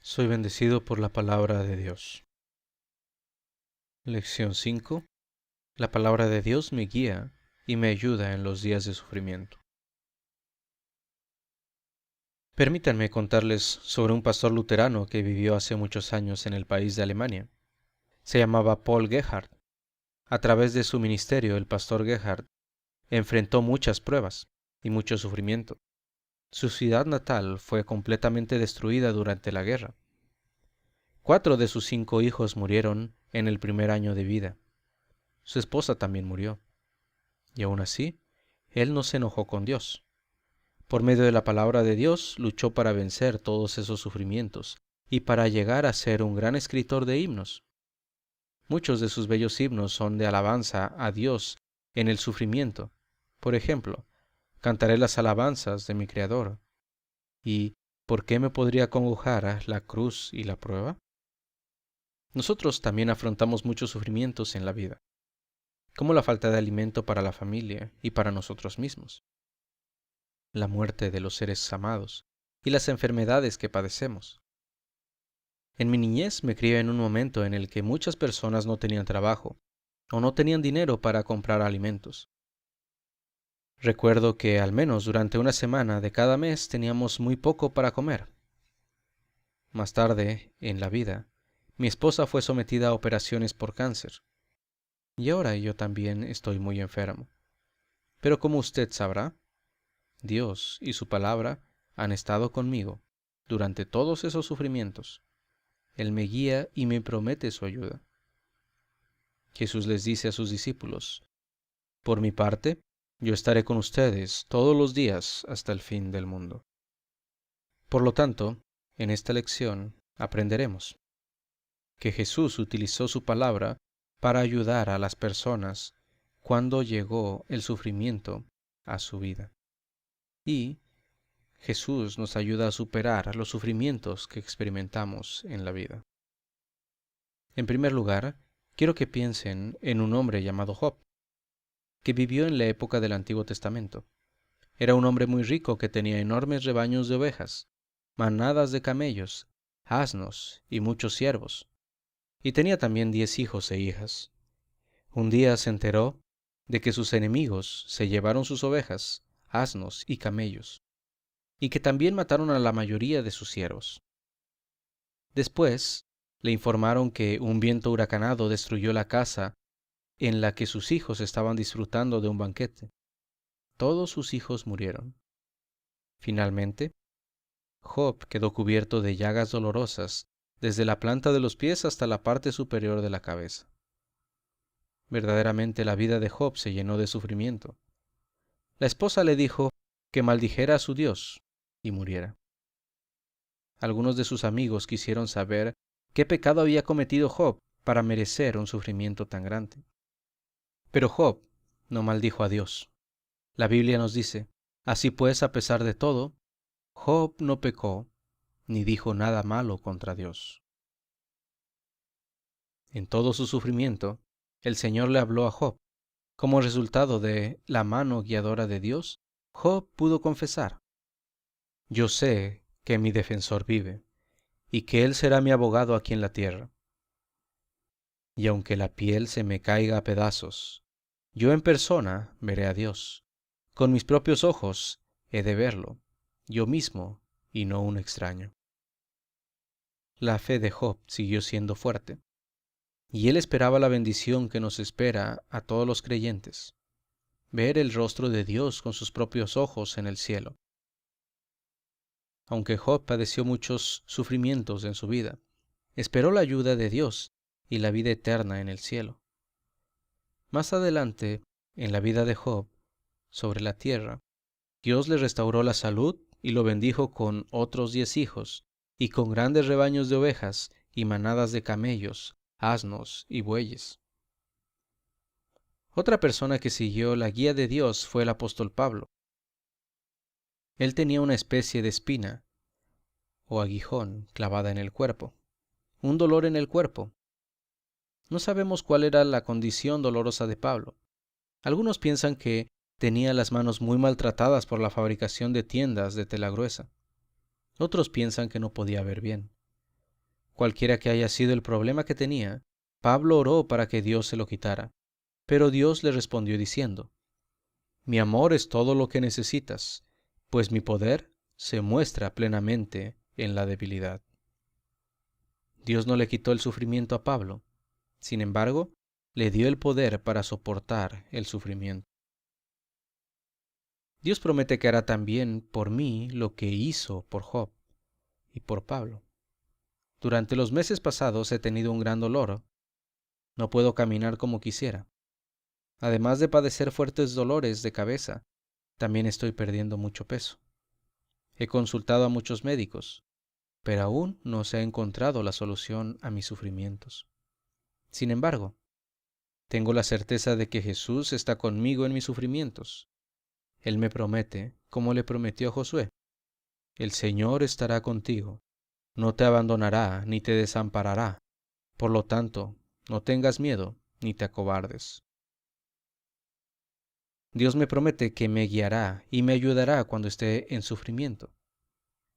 Soy bendecido por la palabra de Dios. Lección 5. La palabra de Dios me guía y me ayuda en los días de sufrimiento. Permítanme contarles sobre un pastor luterano que vivió hace muchos años en el país de Alemania. Se llamaba Paul Gerhardt. A través de su ministerio, el pastor Gerhardt enfrentó muchas pruebas y mucho sufrimiento. Su ciudad natal fue completamente destruida durante la guerra. 4 de sus 5 hijos murieron en el primer año de vida. Su esposa también murió. Y aún así, él no se enojó con Dios. Por medio de la palabra de Dios, luchó para vencer todos esos sufrimientos y para llegar a ser un gran escritor de himnos. Muchos de sus bellos himnos son de alabanza a Dios en el sufrimiento. Por ejemplo, cantaré las alabanzas de mi Creador. ¿Y por qué me podría congojar la cruz y la prueba? Nosotros también afrontamos muchos sufrimientos en la vida, como la falta de alimento para la familia y para nosotros mismos, la muerte de los seres amados y las enfermedades que padecemos. En mi niñez me crié en un momento en el que muchas personas no tenían trabajo o no tenían dinero para comprar alimentos. Recuerdo que al menos durante una semana de cada mes teníamos muy poco para comer. Más tarde, en la vida, mi esposa fue sometida a operaciones por cáncer. Y ahora yo también estoy muy enfermo. Pero como usted sabrá, Dios y su palabra han estado conmigo durante todos esos sufrimientos. Él me guía y me promete su ayuda. Jesús les dice a sus discípulos: por mi parte, yo estaré con ustedes todos los días hasta el fin del mundo. Por lo tanto, en esta lección aprenderemos que Jesús utilizó su palabra para ayudar a las personas cuando llegó el sufrimiento a su vida. Y Jesús nos ayuda a superar los sufrimientos que experimentamos en la vida. En primer lugar, quiero que piensen en un hombre llamado Job, que vivió en la época del Antiguo Testamento. Era un hombre muy rico que tenía enormes rebaños de ovejas, manadas de camellos, asnos y muchos siervos. Y tenía también 10 hijos e hijas. Un día se enteró de que sus enemigos se llevaron sus ovejas, asnos y camellos, y que también mataron a la mayoría de sus siervos. Después le informaron que un viento huracanado destruyó la casa en la que sus hijos estaban disfrutando de un banquete. Todos sus hijos murieron. Finalmente, Job quedó cubierto de llagas dolorosas desde la planta de los pies hasta la parte superior de la cabeza. Verdaderamente la vida de Job se llenó de sufrimiento. La esposa le dijo que maldijera a su Dios y muriera. Algunos de sus amigos quisieron saber qué pecado había cometido Job para merecer un sufrimiento tan grande. Pero Job no maldijo a Dios. La Biblia nos dice: así pues, a pesar de todo, Job no pecó ni dijo nada malo contra Dios. En todo su sufrimiento, el Señor le habló a Job. Como resultado de la mano guiadora de Dios, Job pudo confesar: yo sé que mi defensor vive, y que él será mi abogado aquí en la tierra. Y aunque la piel se me caiga a pedazos, yo en persona veré a Dios. Con mis propios ojos he de verlo, yo mismo y no un extraño. La fe de Job siguió siendo fuerte, y él esperaba la bendición que nos espera a todos los creyentes: ver el rostro de Dios con sus propios ojos en el cielo. Aunque Job padeció muchos sufrimientos en su vida, esperó la ayuda de Dios y la vida eterna en el cielo. Más adelante, en la vida de Job, sobre la tierra, Dios le restauró la salud y lo bendijo con otros 10 hijos, y con grandes rebaños de ovejas y manadas de camellos, asnos y bueyes. Otra persona que siguió la guía de Dios fue el apóstol Pablo. Él tenía una especie de espina o aguijón clavada en el cuerpo, un dolor en el cuerpo. No sabemos cuál era la condición dolorosa de Pablo, Algunos piensan que tenía las manos muy maltratadas por la fabricación de tiendas de tela gruesa. Otros piensan que no podía ver bien. Cualquiera que haya sido el problema que tenía, Pablo oró para que Dios se lo quitara, pero Dios le respondió diciendo: Mi amor es todo lo que necesitas, pues mi poder se muestra plenamente en la debilidad. Dios no le quitó el sufrimiento a Pablo, sin embargo, le dio el poder para soportar el sufrimiento. Dios promete que hará también por mí lo que hizo por Job y por Pablo. Durante los meses pasados he tenido un gran dolor. No puedo caminar como quisiera. Además de padecer fuertes dolores de cabeza, también estoy perdiendo mucho peso. He consultado a muchos médicos, pero aún no se ha encontrado la solución a mis sufrimientos. Sin embargo, tengo la certeza de que Jesús está conmigo en mis sufrimientos. Él me promete, como le prometió a Josué: el Señor estará contigo, no te abandonará ni te desamparará. Por lo tanto, no tengas miedo ni te acobardes. Dios me promete que me guiará y me ayudará cuando esté en sufrimiento.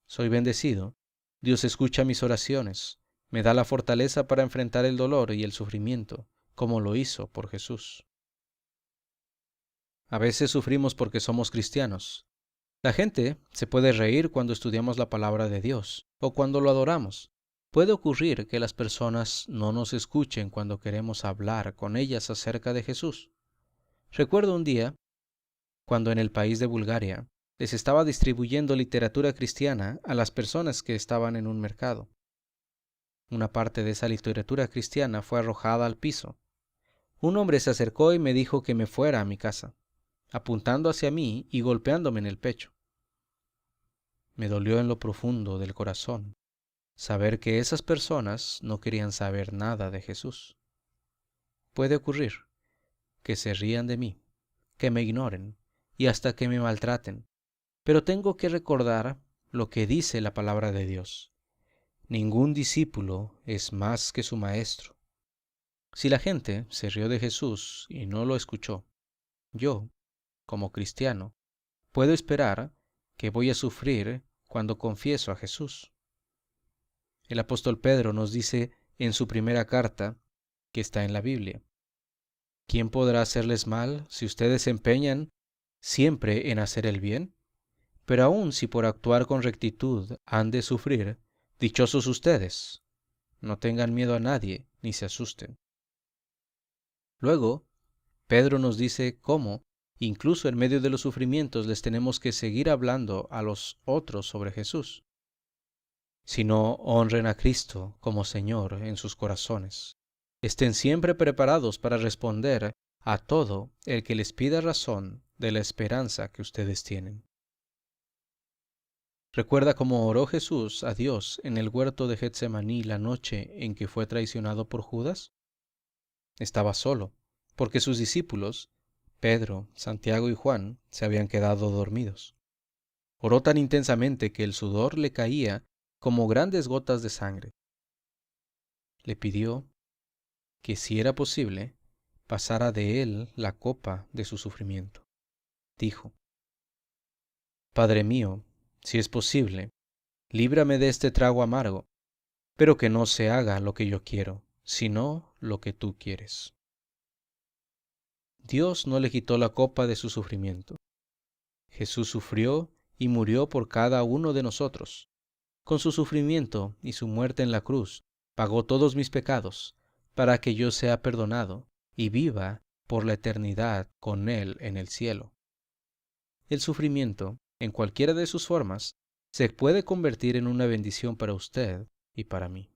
Soy bendecido. Dios escucha mis oraciones, me da la fortaleza para enfrentar el dolor y el sufrimiento, como lo hizo por Jesús. A veces sufrimos porque somos cristianos. La gente se puede reír cuando estudiamos la palabra de Dios o cuando lo adoramos. Puede ocurrir que las personas no nos escuchen cuando queremos hablar con ellas acerca de Jesús. Recuerdo un día cuando en el país de Bulgaria les estaba distribuyendo literatura cristiana a las personas que estaban en un mercado. Una parte de esa literatura cristiana fue arrojada al piso. Un hombre se acercó y me dijo que me fuera a mi casa, apuntando hacia mí y golpeándome en el pecho. Me dolió en lo profundo del corazón saber que esas personas no querían saber nada de Jesús. Puede ocurrir que se rían de mí, que me ignoren y hasta que me maltraten, pero tengo que recordar lo que dice la palabra de Dios. Ningún discípulo es más que su maestro. Si la gente se rió de Jesús y no lo escuchó, yo, como cristiano, puedo esperar que voy a sufrir cuando confieso a Jesús. El apóstol Pedro nos dice en su primera carta, que está en la Biblia: ¿quién podrá hacerles mal si ustedes se empeñan siempre en hacer el bien? Pero aun si por actuar con rectitud han de sufrir, dichosos ustedes. No tengan miedo a nadie ni se asusten. Luego, Pedro nos dice cómo, incluso en medio de los sufrimientos, les tenemos que seguir hablando a los otros sobre Jesús. Si no, honren a Cristo como Señor en sus corazones. Estén siempre preparados para responder a todo el que les pida razón de la esperanza que ustedes tienen. ¿Recuerda cómo oró Jesús a Dios en el huerto de Getsemaní la noche en que fue traicionado por Judas? Estaba solo, porque sus discípulos, Pedro, Santiago y Juan, se habían quedado dormidos. Oró tan intensamente que el sudor le caía como grandes gotas de sangre. Le pidió que, si era posible, pasara de él la copa de su sufrimiento. Dijo: Padre mío, si es posible, líbrame de este trago amargo, pero que no se haga lo que yo quiero, sino lo que tú quieres. Dios no le quitó la copa de su sufrimiento. Jesús sufrió y murió por cada uno de nosotros. Con su sufrimiento y su muerte en la cruz, pagó todos mis pecados, para que yo sea perdonado y viva por la eternidad con Él en el cielo. El sufrimiento, en cualquiera de sus formas, se puede convertir en una bendición para usted y para mí.